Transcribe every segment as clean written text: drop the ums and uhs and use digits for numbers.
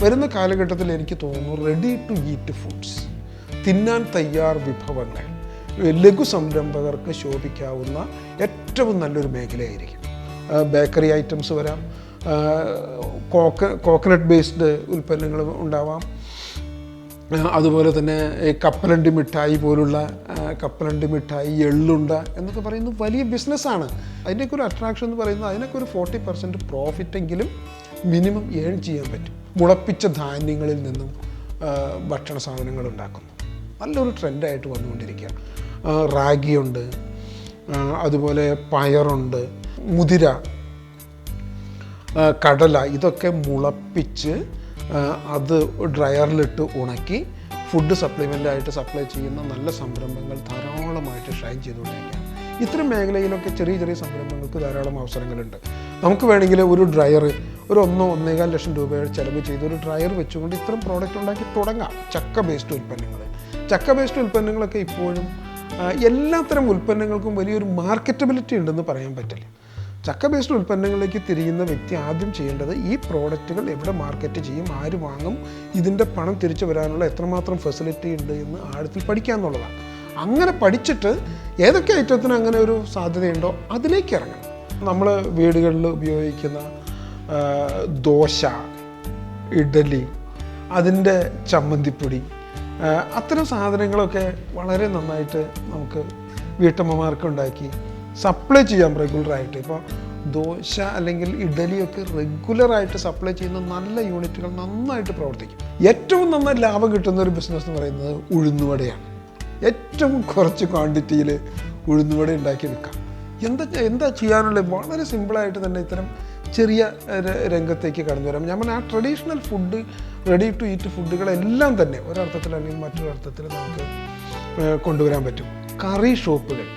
വരുന്ന കാലഘട്ടത്തിൽ എനിക്ക് തോന്നുന്നു റെഡി ടു ഈറ്റ് ഫുഡ്സ്, തിന്നാൻ തയ്യാർ വിഭവങ്ങൾ ലഘു സംരംഭകർക്ക് ശോഭിക്കാവുന്ന ഏറ്റവും നല്ലൊരു മേഖലയായിരിക്കും. ബേക്കറി ഐറ്റംസ് വരാം, കോക്കനട്ട് ബേസ്ഡ് ഉൽപ്പന്നങ്ങൾ ഉണ്ടാവാം, അതുപോലെ തന്നെ കപ്പലണ്ടി മിഠായി പോലുള്ള കപ്പലണ്ടി മിഠായി, എള്ളുണ്ട എന്നൊക്കെ പറയുന്നത് വലിയ ബിസിനസ്സാണ്. അതിൻ്റെയൊക്കെ ഒരു അട്രാക്ഷൻ എന്ന് പറയുന്നത് അതിനൊക്കെ ഒരു 40% പ്രോഫിറ്റെങ്കിലും മിനിമം ഏൺ ചെയ്യാൻ പറ്റും. മുളപ്പിച്ച ധാന്യങ്ങളിൽ നിന്നും ഭക്ഷണ സാധനങ്ങൾ ഉണ്ടാക്കുന്നു, നല്ലൊരു ട്രെൻഡായിട്ട് വന്നുകൊണ്ടിരിക്കുക. റാഗിയുണ്ട്, അതുപോലെ പയറുണ്ട്, മുതിര, കടല, ഇതൊക്കെ മുളപ്പിച്ച് അത് ഡ്രയറിലിട്ട് ഉണക്കി ഫുഡ് സപ്ലിമെൻ്റായിട്ട് സപ്ലൈ ചെയ്യുന്ന നല്ല സംരംഭങ്ങൾ ധാരാളമായിട്ട് ഷൈൻ ചെയ്തുകൊണ്ടിരിക്കുകയാണ്. ഇത്തരം മേഖലയിലൊക്കെ ചെറിയ ചെറിയ സംരംഭങ്ങൾക്ക് ധാരാളം അവസരങ്ങളുണ്ട്. നമുക്ക് വേണമെങ്കിൽ ഒരു ഡ്രയർ ഒരു 1-1.25 ലക്ഷം രൂപയുടെ ചിലവ് ചെയ്ത് ഒരു ഡ്രയർ വെച്ചുകൊണ്ട് ഇത്തരം പ്രോഡക്റ്റ് ഉണ്ടാക്കി തുടങ്ങാം. ചക്ക ബേസ്ഡ് ഉൽപ്പന്നങ്ങളൊക്കെ ഇപ്പോഴും എല്ലാത്തരം ഉൽപ്പന്നങ്ങൾക്കും വലിയൊരു മാർക്കറ്റബിലിറ്റി ഉണ്ടെന്ന് പറയാൻ പറ്റില്ല. ചക്ക ബേസ്ഡ് ഉൽപ്പന്നങ്ങളിലേക്ക് തിരിയുന്ന വ്യക്തി ആദ്യം ചെയ്യേണ്ടത് ഈ പ്രോഡക്റ്റുകൾ എവിടെ മാർക്കറ്റ് ചെയ്യും, ആര് വാങ്ങും, ഇതിൻ്റെ പണം തിരിച്ചു വരാനുള്ള എത്രമാത്രം ഫെസിലിറ്റി ഉണ്ട് എന്ന് ആഴത്തിൽ പഠിക്കുക എന്നുള്ളതാണ്. അങ്ങനെ പഠിച്ചിട്ട് ഏതൊക്കെ ഐറ്റത്തിന് അങ്ങനെ ഒരു സാധ്യതയുണ്ടോ അതിലേക്ക് ഇറങ്ങണം. നമ്മൾ വീടുകളിൽ ഉപയോഗിക്കുന്ന ദോശ, ഇഡലി, അതിൻ്റെ ചമ്മന്തിപ്പൊടി, അത്തരം സാധനങ്ങളൊക്കെ വളരെ നന്നായിട്ട് നമുക്ക് വീട്ടമ്മമാർക്ക് ഉണ്ടാക്കി സപ്ലൈ ചെയ്യാം റെഗുലറായിട്ട്. ഇപ്പോൾ ദോശ അല്ലെങ്കിൽ ഇഡലിയൊക്കെ റെഗുലറായിട്ട് സപ്ലൈ ചെയ്യുന്ന നല്ല യൂണിറ്റുകൾ നന്നായിട്ട് പ്രവർത്തിക്കും. ഏറ്റവും നന്നായി ലാഭം കിട്ടുന്ന ഒരു ബിസിനസ് എന്ന് പറയുന്നത് ഉഴുന്നുവടയാണ്. ഏറ്റവും കുറച്ച് ക്വാണ്ടിറ്റിയിൽ ഉഴുന്നുവട ഉണ്ടാക്കി വിൽക്കാം. എന്താ ചെയ്യാനുള്ളത്? വളരെ സിമ്പിളായിട്ട് തന്നെ ഇത്തരം ചെറിയ രംഗത്തേക്ക് കടന്നു വരാം. ഞാൻ പറഞ്ഞാൽ ആ traditional food, ready to eat ഫുഡുകളെല്ലാം തന്നെ ഒരർത്ഥത്തിൽ അല്ലെങ്കിൽ മറ്റൊരർത്ഥത്തിൽ നമുക്ക് കൊണ്ടുവരാൻ പറ്റും. കറി ഷോപ്പുകൾ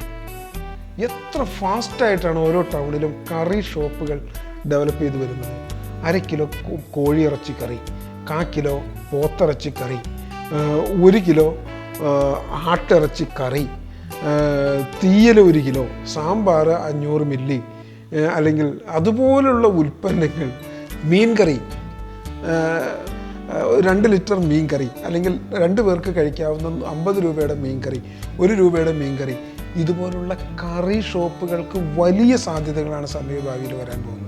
എത്ര ഫാസ്റ്റായിട്ടാണ് ഓരോ ടൗണിലും കറി ഷോപ്പുകൾ ഡെവലപ്പ് ചെയ്ത് വരുന്നത്. 1/2 കിലോ കോഴിയിറച്ചി കറി, 1/4 കിലോ പോത്തിറച്ചി കറി, 1 കിലോ ആട്ടിറച്ചി കറി, തീയൽ 1 കിലോ, സാമ്പാർ 500 മില്ലി, അല്ലെങ്കിൽ അതുപോലുള്ള ഉൽപ്പന്നങ്ങൾ, മീൻ കറി, 2 ലിറ്റർ മീൻ കറി, അല്ലെങ്കിൽ 2 പേർക്ക് കഴിക്കാവുന്ന 50 രൂപയുടെ മീൻ കറി, 1 രൂപയുടെ മീൻ കറി, ഇതുപോലുള്ള കറി ഷോപ്പുകൾക്ക് വലിയ സാധ്യതകളാണ് സമീപഭാവിയിൽ വരാൻ പോകുന്നത്.